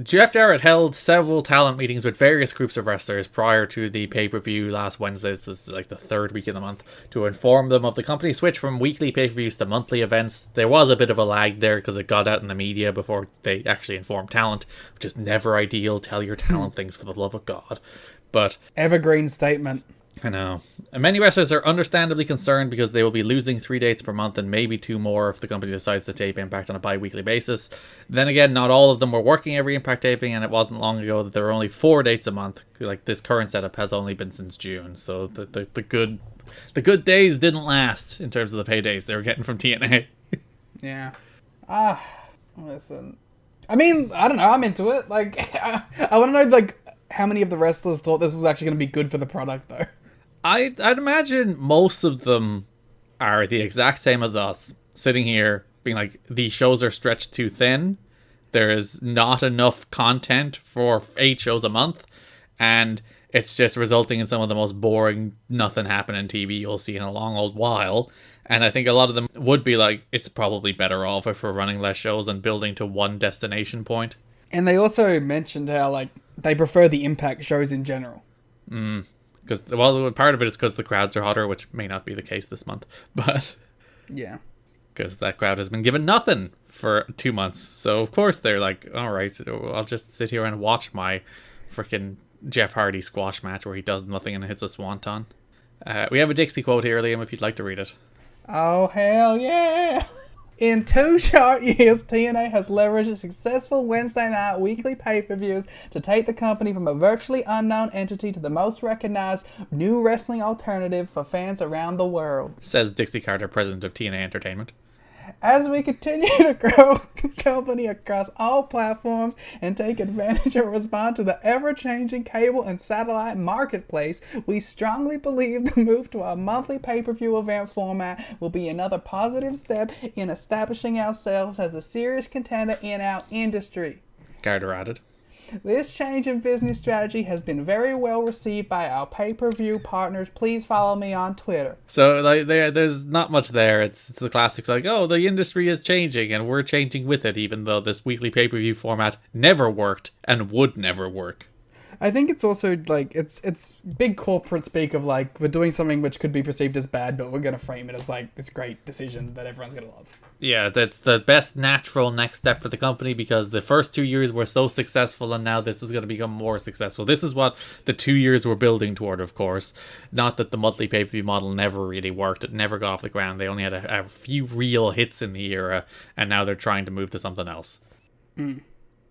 Jeff Jarrett held several talent meetings with various groups of wrestlers prior to the pay-per-view last Wednesday. This is like the third week of the month, to inform them of the company switch from weekly pay-per-views to monthly events. There was a bit of a lag there because it got out in the media before they actually informed talent, which is never ideal. Tell your talent things, for the love of God. But evergreen statement. I know. And many wrestlers are understandably concerned because they will be losing 3 dates per month and maybe 2 more if the company decides to tape Impact on a bi-weekly basis. Then again, not all of them were working every Impact taping, and it wasn't long ago that there were only 4 dates a month. Like, this current setup has only been since June, so the good days didn't last in terms of the paydays they were getting from TNA. Yeah. Listen. I mean, I don't know, I'm into it. Like, I want to know, like, how many of the wrestlers thought this was actually going to be good for the product, though. I'd imagine most of them are the exact same as us, sitting here being like, these shows are stretched too thin. There is not enough content for 8 shows a month, and it's just resulting in some of the most boring, nothing happening TV you'll see in a long old while. And I think a lot of them would be like, it's probably better off if we're running less shows and building to one destination point. And they also mentioned how, like, they prefer the Impact shows in general. Because, well, part of it is because the crowds are hotter, which may not be the case this month. But yeah, because that crowd has been given nothing for 2 months. So, of course, they're like, all right, I'll just sit here and watch my freaking Jeff Hardy squash match where he does nothing and hits a swanton. We have a Dixie quote here, Liam, if you'd like to read it. Oh, hell yeah! In 2 short years, TNA has leveraged successful Wednesday night weekly pay-per-views to take the company from a virtually unknown entity to the most recognized new wrestling alternative for fans around the world. Says Dixie Carter, president of TNA Entertainment. As we continue to grow the company across all platforms and take advantage and respond to the ever-changing cable and satellite marketplace, we strongly believe the move to a monthly pay-per-view event format will be another positive step in establishing ourselves as a serious contender in our industry. Carter added. This change in business strategy has been very well received by our pay-per-view partners. Please follow me on Twitter. So like there's not much there. It's the classics like, oh, the industry is changing and we're changing with it, even though this weekly pay-per-view format never worked and would never work. I think it's also like it's big corporate speak of like, we're doing something which could be perceived as bad, but we're going to frame it as like this great decision that everyone's going to love. Yeah, that's the best natural next step for the company because the first 2 years were so successful and now this is going to become more successful. This is what the 2 years were building toward, of course. Not that the monthly pay-per-view model never really worked. It never got off the ground. They only had a few real hits in the era and now they're trying to move to something else.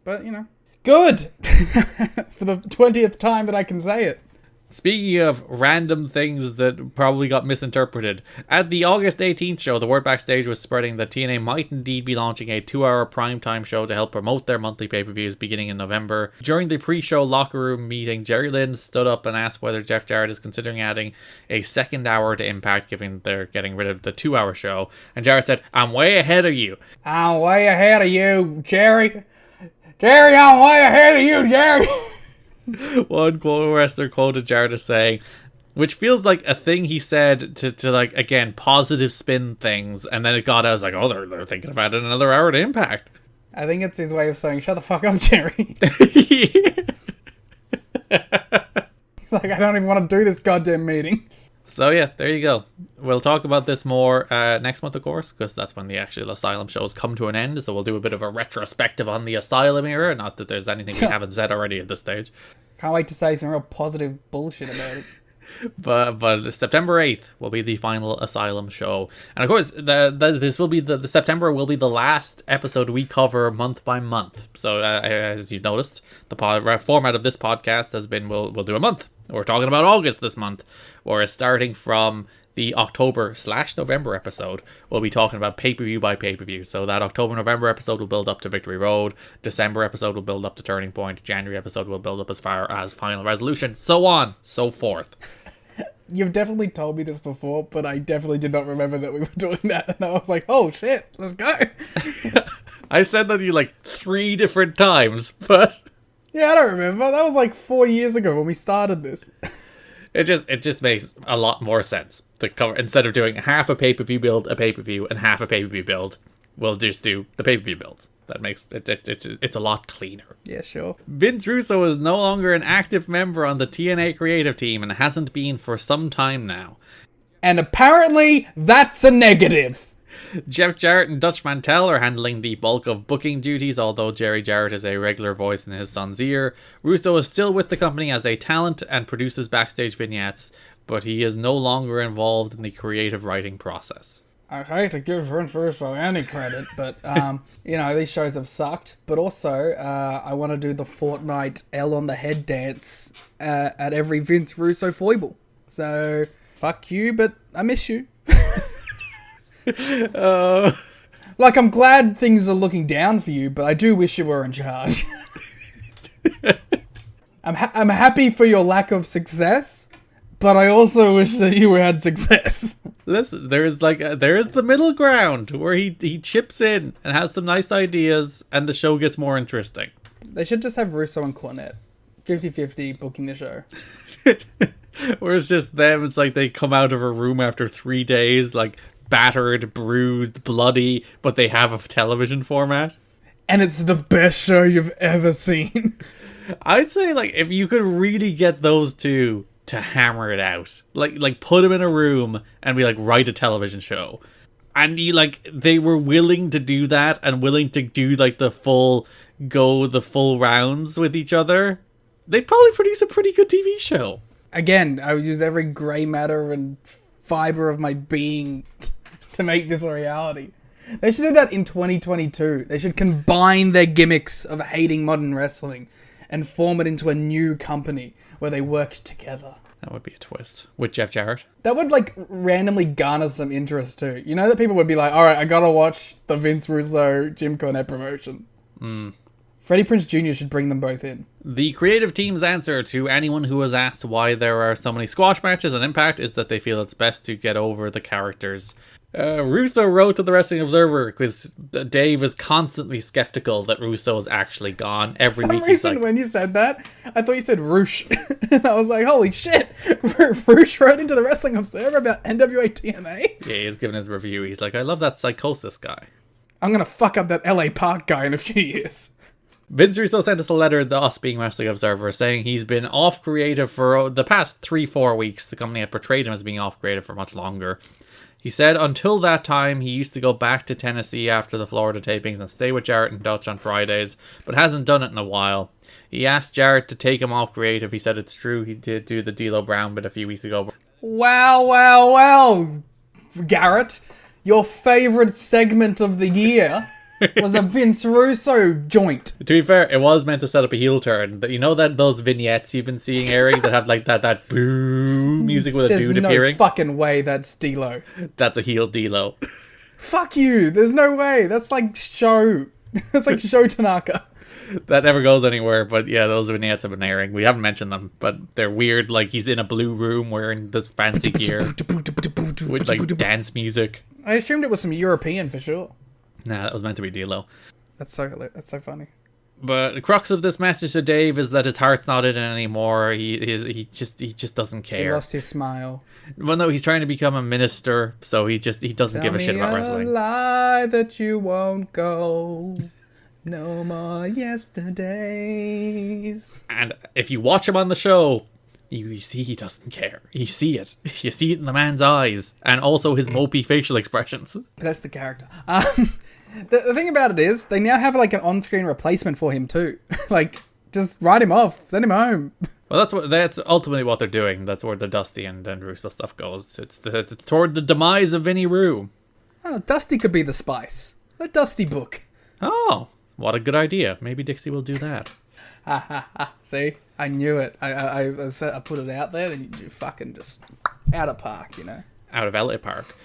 But, you know, good! For the 20th time that I can say it. Speaking of random things that probably got misinterpreted, at the August 18th show, the word backstage was spreading that TNA might indeed be launching a 2-hour primetime show to help promote their monthly pay-per-views beginning in November. During the pre-show locker room meeting, Jerry Lynn stood up and asked whether Jeff Jarrett is considering adding a second hour to Impact, given they're getting rid of the 2-hour show. And Jarrett said, I'm way ahead of you. I'm way ahead of you, Jerry. Jerry, I'm way ahead of you, Jerry. One quote wrestler quoted Jarrett as saying, which feels like a thing he said to like, again, positive spin things, and then it got out as like, oh, they're thinking of adding another hour to Impact. I think it's his way of saying, shut the fuck up, Jerry. He's like, I don't even want to do this goddamn meeting. So yeah, there you go. We'll talk about this more next month, of course, because that's when the actual Asylum shows come to an end. So we'll do a bit of a retrospective on the Asylum era. Not that there's anything we haven't said already at this stage. Can't wait to say some real positive bullshit about it. But September 8th will be the final Asylum show. And of course, this will be the September will be the last episode we cover month by month. So as you've noticed, the format of this podcast has been we'll do a month. We're talking about August this month. Whereas starting from the October/November episode, we'll be talking about pay-per-view by pay-per-view. So that October-November episode will build up to Victory Road. December episode will build up to Turning Point. January episode will build up as far as Final Resolution. So on, so forth. You've definitely told me this before, but I definitely did not remember that we were doing that. And I was like, oh shit, let's go. I said that to you like 3 different times, but... Yeah, I don't remember. That was like 4 years ago when we started this. It just makes a lot more sense to cover, instead of doing half a pay-per-view build, a pay-per-view, and half a pay-per-view build, we'll just do the pay-per-view builds. That makes it's a lot cleaner. Yeah, sure. Vince Russo is no longer an active member on the TNA creative team and hasn't been for some time now. And apparently, that's a negative. Jeff Jarrett and Dutch Mantel are handling the bulk of booking duties, although Jerry Jarrett is a regular voice in his son's ear. Russo is still with the company as a talent and produces backstage vignettes, but he is no longer involved in the creative writing process. I hate to give Vince Russo any credit, but, these shows have sucked. But also, I want to do the Fortnite L on the head dance at every Vince Russo foible. So, fuck you, but I miss you. Like, I'm glad things are looking down for you, but I do wish you were in charge. I'm happy for your lack of success, but I also wish that you had success. Listen, there is the middle ground where he chips in and has some nice ideas, and the show gets more interesting. They should just have Russo and Cornette 50-50 booking the show. Where it's just them. It's like they come out of a room after 3 days, like battered, bruised, bloody, but they have a television format. And it's the best show you've ever seen. I'd say, like, if you could really get those two to hammer it out, like put them in a room and be like, write a television show, and they were willing to do that and willing to do like the full rounds with each other, they'd probably produce a pretty good TV show. Again, I would use every grey matter and fiber of my being to make this a reality. They should do that in 2022. They should combine their gimmicks of hating modern wrestling and form it into a new company where they work together. That would be a twist. With Jeff Jarrett. That would, randomly garner some interest, too. You know that people would be like, alright, I gotta watch the Vince Russo, Jim Cornette promotion. Freddie Prinze Jr. should bring them both in. The creative team's answer to anyone who has asked why there are so many squash matches on Impact is that they feel it's best to get over the characters. Russo wrote to the Wrestling Observer because Dave is constantly skeptical that Russo is actually gone. Every week he's like, when you said that, I thought you said Roosh. And I was like, holy shit. Roosh wrote into the Wrestling Observer about NWA-TNA? Yeah, he's giving his review. He's like, I love that Psychosis guy. I'm gonna fuck up that LA Park guy in a few years. Vince Russo sent us a letter, the Us Being Wrestling Observer, saying he's been off creative for the past 3-4 weeks. The company had portrayed him as being off creative for much longer. He said until that time, he used to go back to Tennessee after the Florida tapings and stay with Jarrett and Dutch on Fridays, but hasn't done it in a while. He asked Jarrett to take him off creative. He said it's true, he did do the D'Lo Brown bit a few weeks ago. Well, Garrett, your favourite segment of the year was a Vince Russo joint. To be fair, it was meant to set up a heel turn. You know that those vignettes you've been seeing airing that have like that boom music with a dude appearing? There's no fucking way that's D'Lo. That's a heel D'Lo. Fuck you. There's no way. That's like show. That's like show Tanaka. That never goes anywhere, but yeah, those vignettes have been airing. We haven't mentioned them, but they're weird. Like he's in a blue room wearing this fancy gear with like dance music. I assumed it was some European for sure. Nah, that was meant to be D'Lo. That's so funny. But the crux of this message to Dave is that his heart's not in it anymore. He just doesn't care. He lost his smile. Well, no, he's trying to become a minister, so he doesn't give a shit about wrestling. Tell me a lie that you won't go. No more yesterdays. And if you watch him on the show, you see he doesn't care. You see it. You see it in the man's eyes, and also his mopey facial expressions. That's the character. The thing about it is, they now have like an on-screen replacement for him too. Like, just write him off, send him home. Well, that's ultimately what they're doing. That's where the Dusty and Russo stuff goes. It's toward the demise of Vinny Roo. Oh, Dusty could be the spice. Let Dusty book. Oh, what a good idea. Maybe Dixie will do that. See, I knew it. I put it out there, and you fucking just out of park, you know. Out of LA Park.